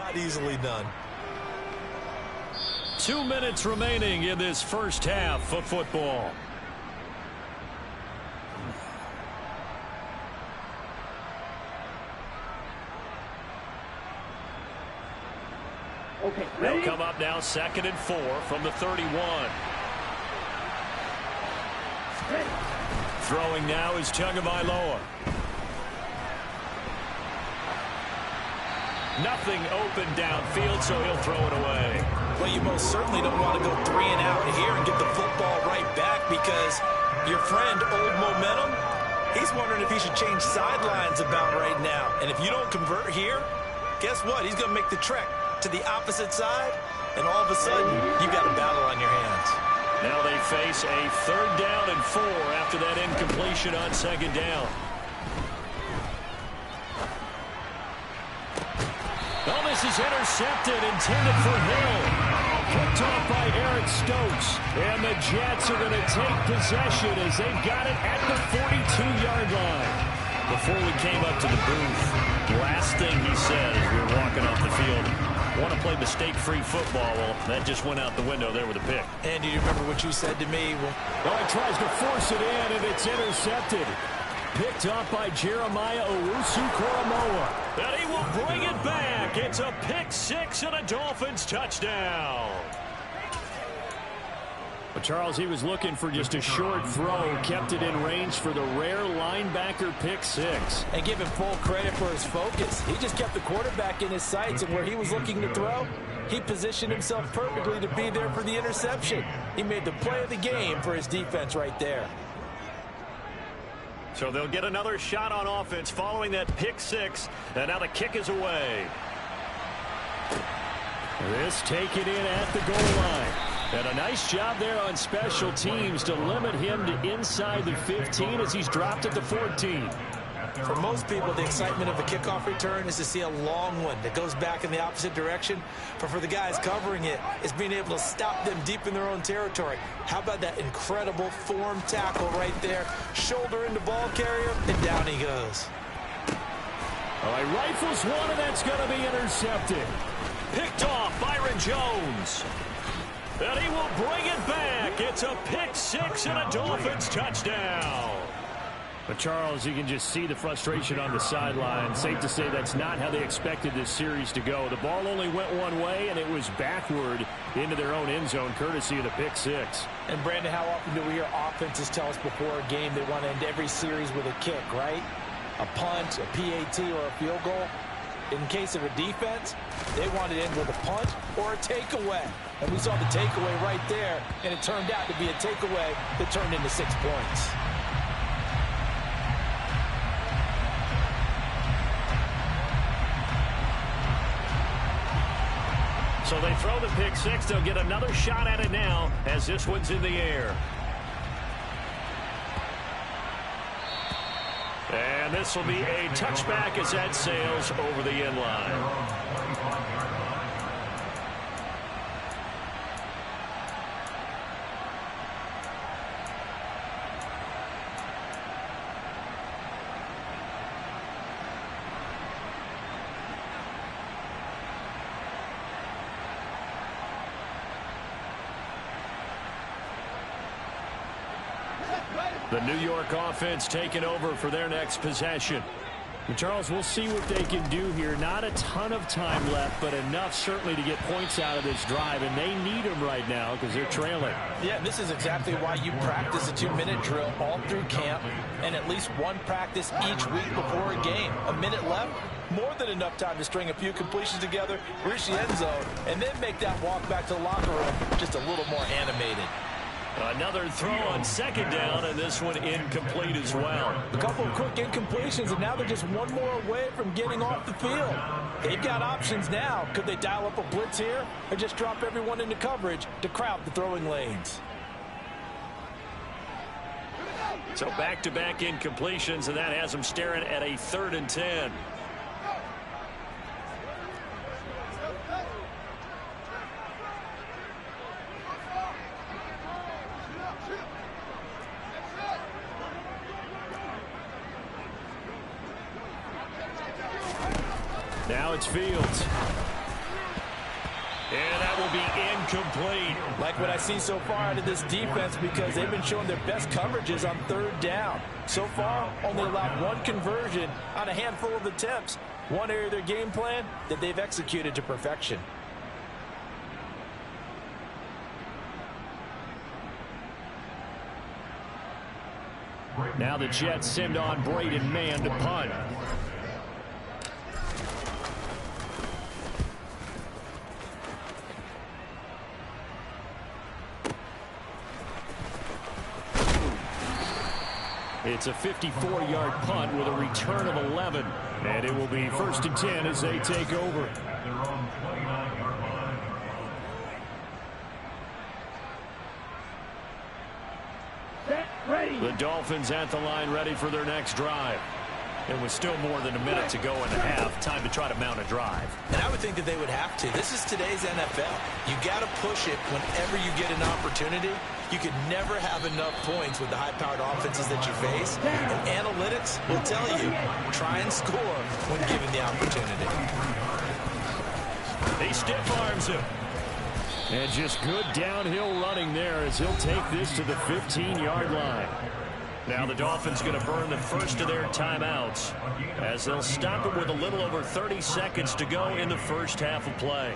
not easily done. 2 minutes remaining in this first half of football. Okay, they'll come up now 2nd and 4 from the 31. Ready. Throwing now is Tagovailoa. Nothing open downfield, so he'll throw it away. Well, you most certainly don't want to go 3 and out here and get the football right back, because your friend, Old Momentum, he's wondering if he should change sidelines about right now. And if you don't convert here, guess what? He's going to make the trek to the opposite side, and all of a sudden, you've got a battle on your hands. Now they face a 3rd down and 4 after that incompletion on 2nd down. Oh, this is intercepted, intended for Hill. Picked off by Eric Stokes. And the Jets are going to take possession as they've got it at the 42-yard line. Before we came up to the booth, the last thing he said as we were walking off the field, want to play mistake-free football. Well, that just went out the window there with a pick. Andy, do you remember what you said to me? Well, he tries to force it in, and it's intercepted. Picked off by Jeremiah Owusu-Koramoah. And he will bring it back. It's a pick 6 and a Dolphins touchdown. But Charles, he was looking for just a short throw, kept it in range for the rare linebacker pick 6. And give him full credit for his focus. He just kept the quarterback in his sights, and where he was looking to throw, he positioned himself perfectly to be there for the interception. He made the play of the game for his defense right there. So they'll get another shot on offense following that pick 6, and now the kick is away. This taken in at the goal line. And a nice job there on special teams to limit him to inside the 15 as he's dropped at the 14. For most people, the excitement of a kickoff return is to see a long one that goes back in the opposite direction. But for the guys covering it, it's being able to stop them deep in their own territory. How about that incredible form tackle right there? Shoulder into ball carrier, and down he goes. All right, rifles one, and that's going to be intercepted. Picked off, Byron Jones. And he will bring it back. It's a pick 6 and a Dolphins touchdown. But, Charles, you can just see the frustration on the sideline. Safe to say that's not how they expected this series to go. The ball only went one way, and it was backward into their own end zone, courtesy of the pick 6. And, Brandon, how often do we hear offenses tell us before a game they want to end every series with a kick, right? A punt, a PAT, or a field goal. In case of a defense, they want to end with a punt or a takeaway. And we saw the takeaway right there, and it turned out to be a takeaway that turned into 6 points. So they throw the pick 6. They'll get another shot at it now as this one's in the air. And this will be a touchback as that sails over the end line. The New York offense taking over for their next possession. And Charles, we'll see what they can do here. Not a ton of time left, but enough certainly to get points out of this drive, and they need them right now because they're trailing. Yeah, this is exactly why you practice a 2-minute drill all through camp and at least one practice each week before a game. A minute left, more than enough time to string a few completions together, reach the end zone, and then make that walk back to the locker room just a little more animated. Another throw on 2nd down, and this one incomplete as well. A couple of quick incompletions, and now they're just one more away from getting off the field. They've got options now. Could they dial up a blitz here or just drop everyone into coverage to crowd the throwing lanes? So back-to-back incompletions, and that has them staring at a 3rd and 10. Now it's Fields. And that will be incomplete. Like what I see so far out of this defense, because they've been showing their best coverages on third down. So far, only allowed one conversion on a handful of attempts. One area of their game plan that they've executed to perfection. Now the Jets send on Braden Mann to punt. It's a 54-yard punt with a return of 11. And it will be 1st and 10 as they take over. The Dolphins at the line ready for their next drive. It was still more than a minute to go in the half. Time to try to mount a drive. And I would think that they would have to. This is today's NFL. You got to push it whenever you get an opportunity. You could never have enough points with the high-powered offenses that you face. And analytics will tell you, try and score when given the opportunity. He stiff arms him. And just good downhill running there as he'll take this to the 15-yard line. Now the Dolphins going to burn the first of their timeouts as they'll stop it with a little over 30 seconds to go in the first half of play.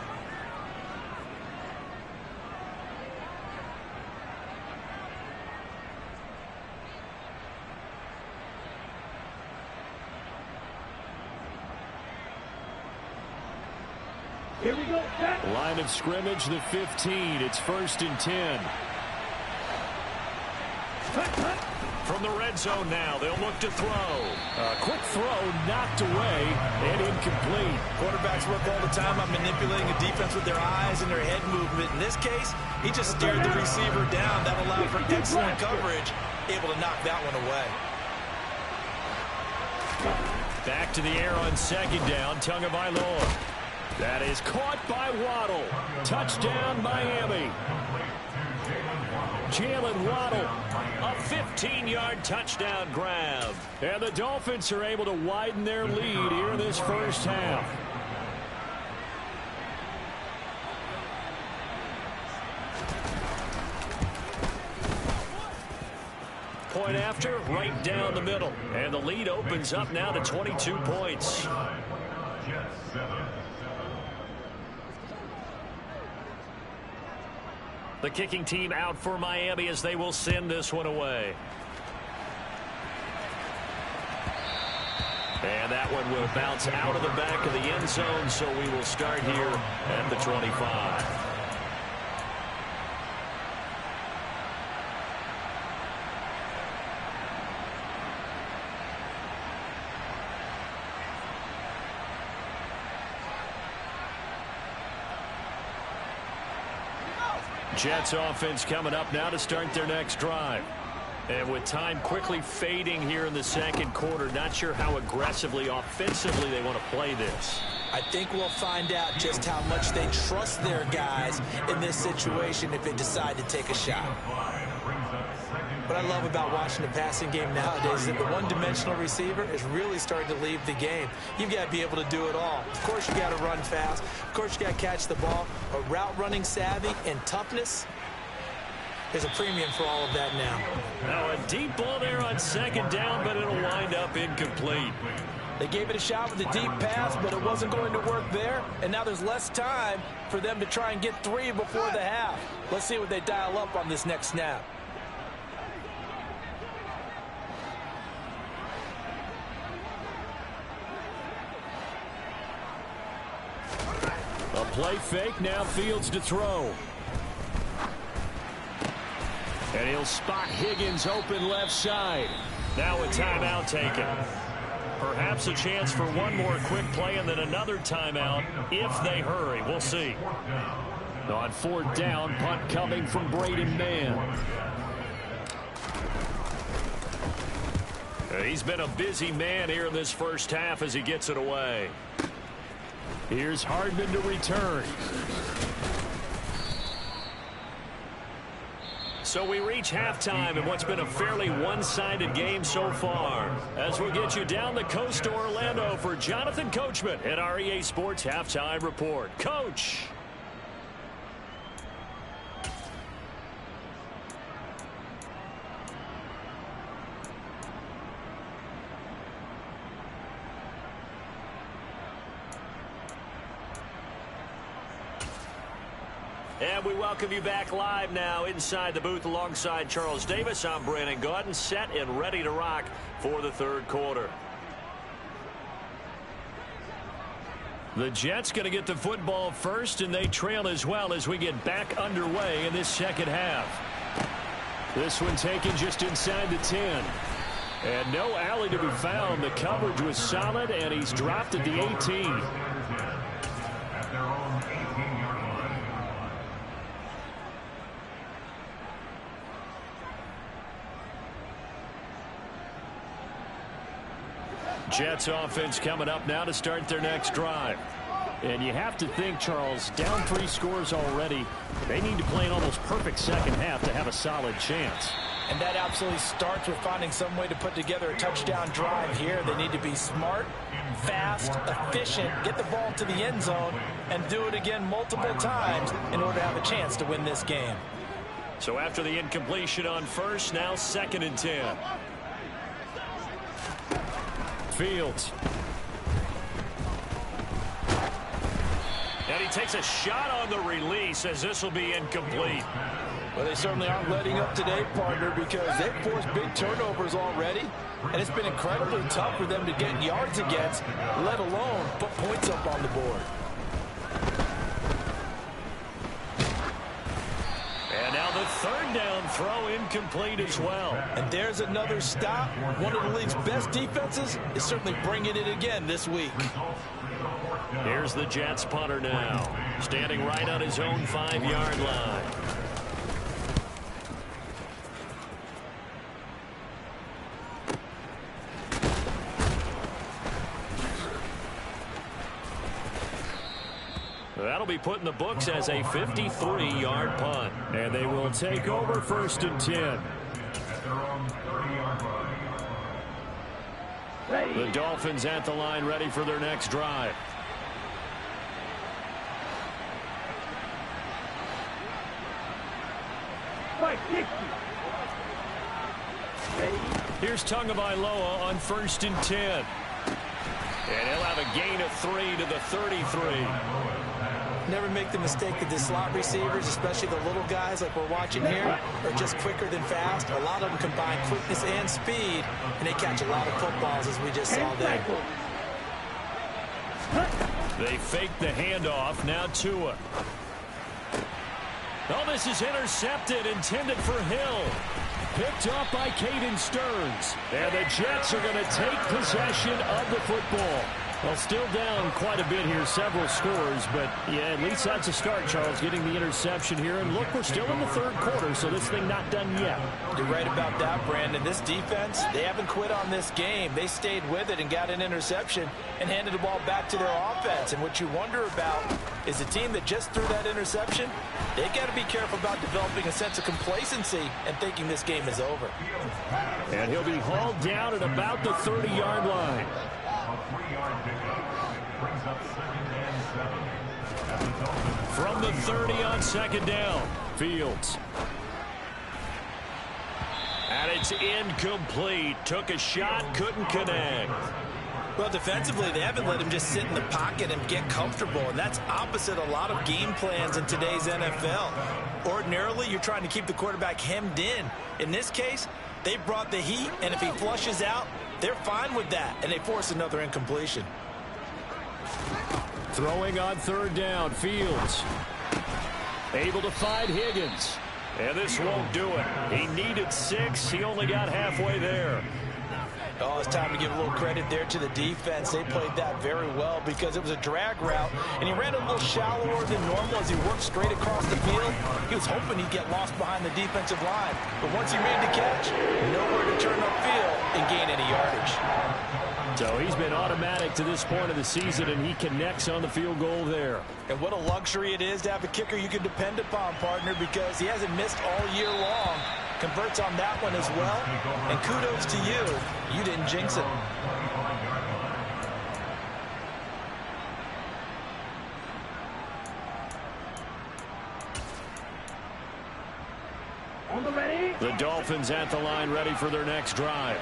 Here we go. Line of scrimmage, the 15. It's 1st and 10. From the red zone now, they'll look to throw. A quick throw knocked away and incomplete. Quarterbacks work all the time on manipulating a defense with their eyes and their head movement. In this case, he just stared the receiver down. That allowed for excellent coverage, able to knock that one away. Back to the air on 2nd down, Tagovailoa. That is caught by Waddle. Touchdown, Miami. Jalen Waddle, a 15-yard touchdown grab. And the Dolphins are able to widen their lead here in this first half. Point after, right down the middle. And the lead opens up now to 22 points. The kicking team out for Miami as they will send this one away. And that one will bounce out of the back of the end zone, so we will start here at the 25. Jets offense coming up now to start their next drive. And with time quickly fading here in the second quarter, not sure how aggressively, offensively they want to play this. I think we'll find out just how much they trust their guys in this situation if they decide to take a shot. What I love about watching the passing game nowadays is that the one-dimensional receiver is really starting to leave the game. You've got to be able to do it all. Of course, you got to run fast. Of course, you got to catch the ball. But route running savvy and toughness, there's a premium for all of that now. Now a deep ball there on 2nd down, but it'll wind up incomplete. They gave it a shot with a deep pass, but it wasn't going to work there. And now there's less time for them to try and get 3 before the half. Let's see what they dial up on this next snap. A play fake, now Fields to throw. And he'll spot Higgins open left side. Now a timeout taken. Perhaps a chance for one more quick play and then another timeout if they hurry. We'll see. On 4th down, punt coming from Braden Mann. He's been a busy man here in this first half as he gets it away. Here's Hardman to return. So we reach halftime in what's been a fairly one-sided game so far. As we'll get you down the coast to Orlando for Jonathan Coachman at our EA Sports Halftime Report. Coach! And we welcome you back live now inside the booth alongside Charles Davis. I'm Brandon Gaudin, set and ready to rock for the third quarter. The Jets going to get the football first, and they trail as well as we get back underway in this second half. This one taken just inside the 10. And no alley to be found. The coverage was solid, and he's dropped at the 18. Jets offense coming up now to start their next drive. And you have to think, Charles, down 3 scores already. They need to play an almost perfect second half to have a solid chance. And that absolutely starts with finding some way to put together a touchdown drive here. They need to be smart, fast, efficient, get the ball to the end zone, and do it again multiple times in order to have a chance to win this game. So after the incompletion on first, now 2nd and 10. Fields. And he takes a shot on the release as this will be incomplete. Well, they certainly aren't letting up today, partner, because they've forced big turnovers already, and it's been incredibly tough for them to get yards against, let alone put points up on the board. And now the 3rd down throw incomplete as well. And there's another stop. One of the league's best defenses is certainly bringing it again this week. Here's the Jets punter now, standing right on his own 5-yard line. That'll be put in the books as a 53-yard punt. And they will take over 1st and 10. The Dolphins at the line ready for their next drive. Here's Tagovailoa on 1st and 10. And he'll have a gain of 3 to the 33. Never make the mistake that the slot receivers, especially the little guys like we're watching here, are just quicker than fast. A lot of them combine quickness and speed, and they catch a lot of footballs, as we just saw there. They fake the handoff. Now Tua. Oh, this is intercepted, intended for Hill. Picked off by Caden Stearns. And the Jets are going to take possession of the football. Well, still down quite a bit here, several scores, but yeah, at least that's a start, Charles, getting the interception here. And look, we're still in the 3rd quarter, so this thing not done yet. You're right about that, Brandon. This defense, they haven't quit on this game. They stayed with it and got an interception and handed the ball back to their offense. And what you wonder about is the team that just threw that interception, they got to be careful about developing a sense of complacency and thinking this game is over. And he'll be hauled down at about the 30-yard line. From the 30 on 2nd down, Fields. And it's incomplete. Took a shot, couldn't connect. Well, defensively, they haven't let him just sit in the pocket and get comfortable, and that's opposite a lot of game plans in today's NFL. Ordinarily, you're trying to keep the quarterback hemmed in. In this case, they brought the heat, and if he flushes out, they're fine with that, and they force another incompletion. Throwing on 3rd down, Fields. Able to find Higgins. And this won't do it. He needed 6. He only got halfway there. Oh, it's time to give a little credit there to the defense. They played that very well because it was a drag route, and he ran a little shallower than normal as he worked straight across the field. He was hoping he'd get lost behind the defensive line, but once he made the catch, nowhere to turn upfield and gain any yardage. So he's been automatic to this point of the season, and he connects on the field goal there. And what a luxury it is to have a kicker you can depend upon, partner, because he hasn't missed all year long. Converts on that one as well. And kudos to you. You didn't jinx it. The Dolphins at the line ready for their next drive.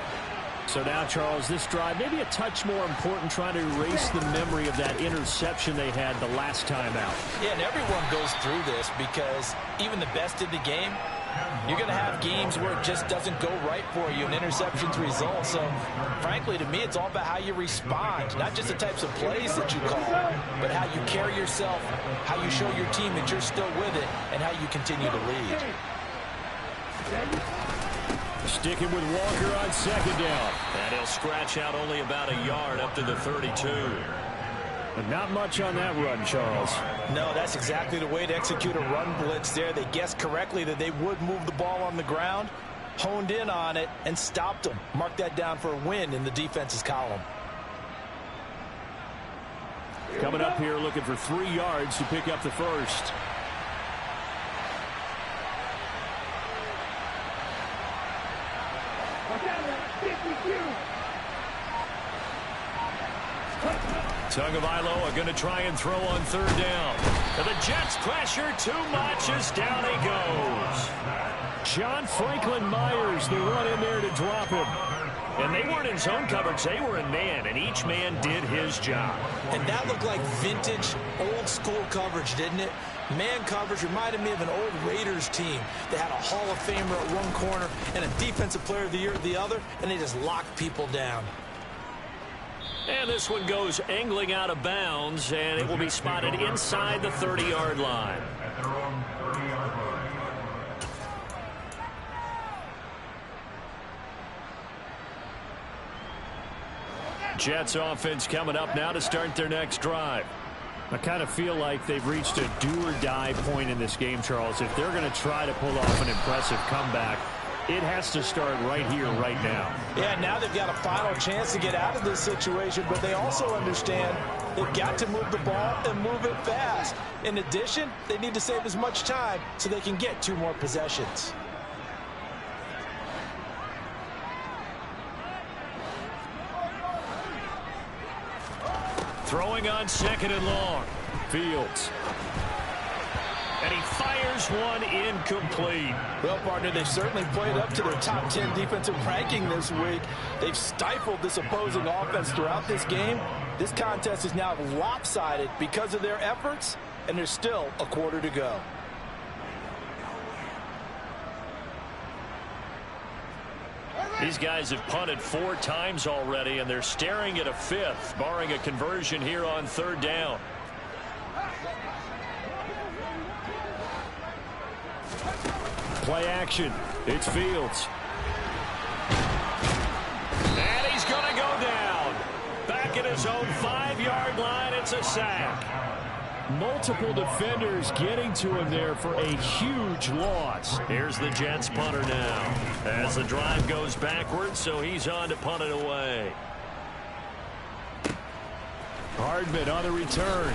So now, Charles, this drive maybe a touch more important, trying to erase the memory of that interception they had the last time out. Yeah, and everyone goes through this because even the best in the game, you're going to have games where it just doesn't go right for you and interceptions result. So, frankly, to me, it's all about how you respond, not just the types of plays that you call, but how you carry yourself, how you show your team that you're still with it, and how you continue to lead. Sticking with Walker on second down. And he'll scratch out only about a yard up to the 32. But not much on that run, Charles. No, that's exactly the way to execute a run blitz there. They guessed correctly that they would move the ball on the ground, honed in on it, and stopped them. Mark that down for a win in the defense's column. Coming up here looking for 3 yards to pick up the first. Tagovailoa are going to try and throw on third down. And the Jets pressure too much as down he goes. John Franklin Myers, they run in there to drop him. And they weren't in zone coverage, they were in man, and each man did his job. And that looked like vintage, old-school coverage, didn't it? Man coverage reminded me of an old Raiders team that had a Hall of Famer at one corner and a Defensive Player of the Year at the other, and they just locked people down. And this one goes angling out of bounds, and it will be spotted inside the 30-yard line. Jets offense coming up now to start their next drive. I kind of feel like they've reached a do-or-die point in this game, Charles. If they're going to try to pull off an impressive comeback, it has to start right here, right now. Yeah, now they've got a final chance to get out of this situation, but they also understand they've got to move the ball and move it fast. In addition, they need to save as much time so they can get 2 more possessions. Throwing on second and long. Fields. And he fires one incomplete. Well, partner, they've certainly played up to their top 10 defensive ranking this week. They've stifled this opposing offense throughout this game. This contest is now lopsided because of their efforts, and there's still a quarter to go. These guys have punted 4 times already, and they're staring at a 5th, barring a conversion here on third down. Play action. It's Fields. And he's going to go down. Back at his own 5-yard line, it's a sack. Multiple defenders getting to him there for a huge loss. Here's the Jets punter now as the drive goes backwards, so he's on to punt it away. Hardman on the return.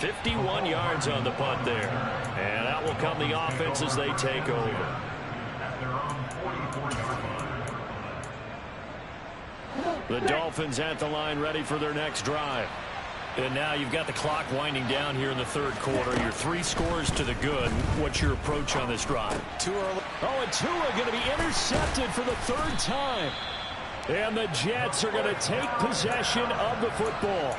51 yards on the punt there. And out will come the offense as they take over. The Dolphins at the line ready for their next drive. And now you've got the clock winding down here in the third quarter. You're 3 scores to the good. What's your approach on this drive? Too early. Oh, and Tua going to be intercepted for the 3rd time. And the Jets are going to take possession of the football.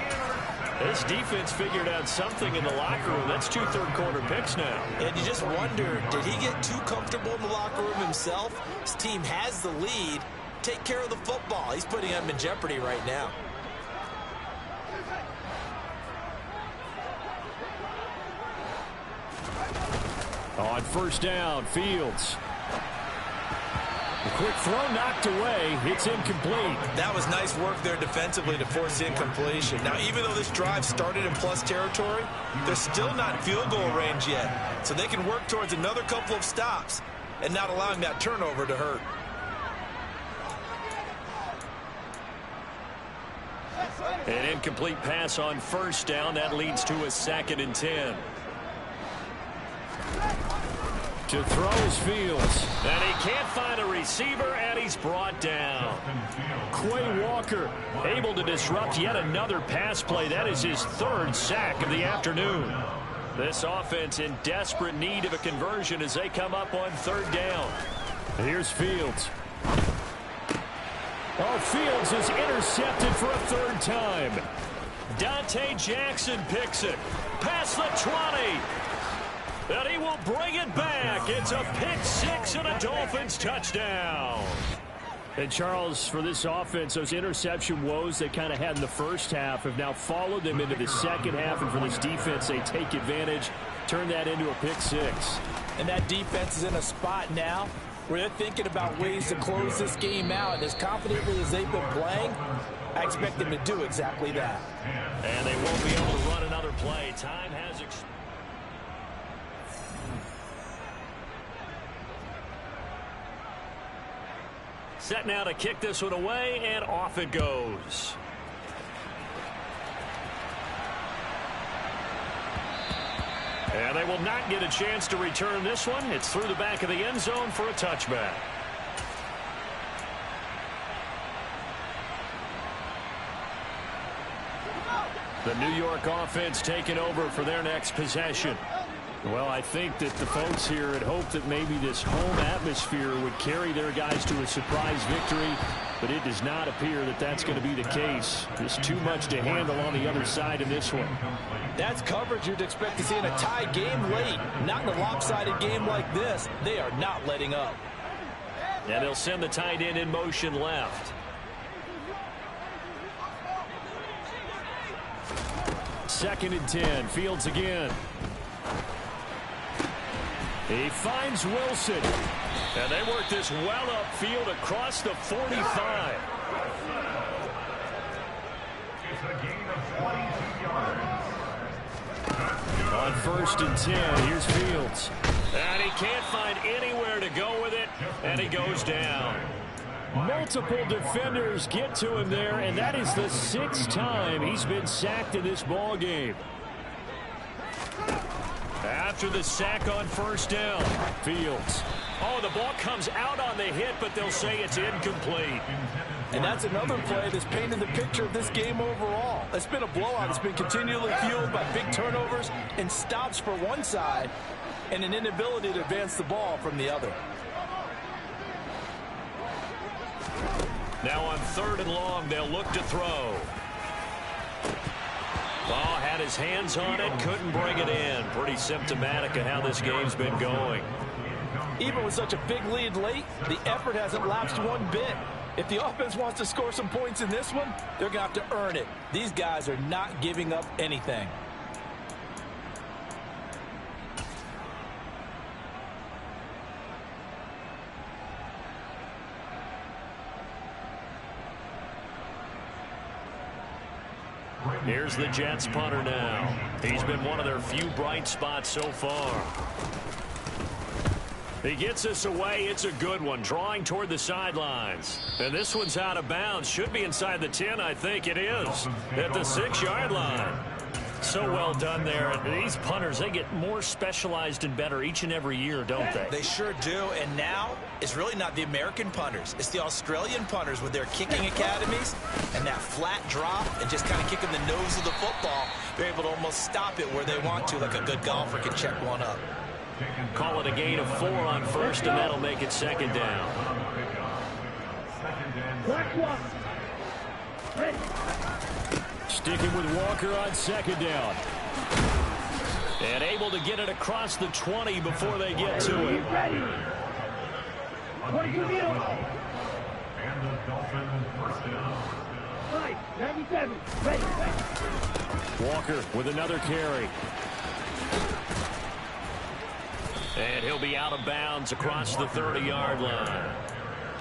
This defense figured out something in the locker room. That's 2 third-quarter picks now. And you just wonder, did he get too comfortable in the locker room himself? His team has the lead. Take care of the football. He's putting them in jeopardy right now. On first down, Fields. A quick throw knocked away. It's incomplete. That was nice work there defensively to force incompletion. Now, even though this drive started in plus territory, they're still not in field goal range yet. So they can work towards another couple of stops and not allowing that turnover to hurt. An incomplete pass on first down. That leads to a 2nd and 10. To throw is Fields. And he can't find a receiver, and he's brought down. Quay Walker able to disrupt yet another pass play. That is his 3rd sack of the afternoon. This offense in desperate need of a conversion as they come up on 3rd down. Here's Fields. Oh, Fields is intercepted for a third time. Dante Jackson picks it. Past the 20. And he will bring it back. It's a pick six and a Dolphins touchdown. And, Charles, for this offense, those interception woes they kind of had in the first half have now followed them into the second half. And for this defense, they take advantage, turn that into a pick six. And that defense is in a spot now where they're thinking about ways to close this game out. And as confidently as they've been playing, I expect them to do exactly that. And they won't be able to run another play. Time has expired. Set now to kick this one away, and off it goes. And they will not get a chance to return this one. It's through the back of the end zone for a touchback. The New York offense taking over for their next possession. Well, I think that the folks here had hoped that maybe this home atmosphere would carry their guys to a surprise victory, but it does not appear that that's going to be the case. There's too much to handle on the other side in this one. That's coverage you'd expect to see in a tie game late. Not in a lopsided game like this. They are not letting up. And they'll send the tight end in motion left. Second and 10. Fields again. He finds Wilson. And they work this well upfield across the 45. It's a gain of 22 yards. On first and 10, here's Fields. And he can't find anywhere to go with it, and he goes down. Multiple defenders get to him there, and that is the sixth time he's been sacked in this ball game. After the sack on first down, Fields. Oh, the ball comes out on the hit, but they'll say it's incomplete. And that's another play that's painted the picture of this game overall. It's been a blowout. It's been continually fueled by big turnovers and stops for one side and an inability to advance the ball from the other. Now on third and long, they'll look to throw. Ball had his hands on it, couldn't bring it in. Pretty symptomatic of how this game's been going. Even with such a big lead late, the effort hasn't lapsed one bit. If the offense wants to score some points in this one, they're going to have to earn it. These guys are not giving up anything. Here's the Jets punter now. He's been one of their few bright spots so far. He gets us away. It's a good one, drawing toward the sidelines. And this one's out of bounds. Should be inside the 10, I think it is, at the 6-yard line. So well done there. And these punters, they get more specialized and better each and every year, don't they? They sure do. And now it's really not the American punters. It's the Australian punters with their kicking academies and that flat drop and just kind of kicking the nose of the football. They're able to almost stop it where they want to, like a good golfer can check one up. Call it a gain of 4 on first, and that'll make it second down. Sticking with Walker on second down. And able to get it across the 20 before they get to it. And the Dolphins first down. 97, ready. Walker with another carry. And he'll be out of bounds across the 30-yard line.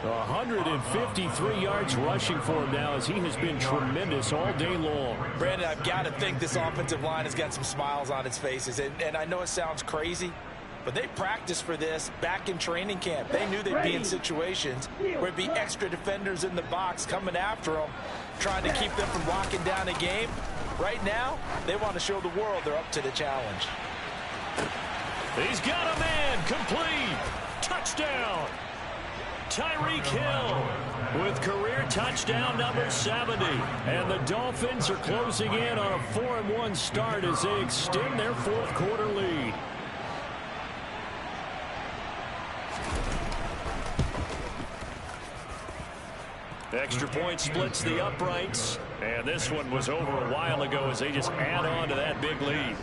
153 yards rushing for him now as he has been tremendous all day long. Brandon, I've got to think this offensive line has got some smiles on its faces. And I know it sounds crazy, but they practiced for this back in training camp. They knew they'd be in situations where it'd be extra defenders in the box coming after them, trying to keep them from locking down a game. Right now, they want to show the world they're up to the challenge. He's got a man, complete, touchdown. Tyreek Hill with career touchdown number 70. And the Dolphins are closing in on a 4-1 start as they extend their fourth quarter lead. Extra point splits the uprights. And this one was over a while ago as they just add on to that big lead.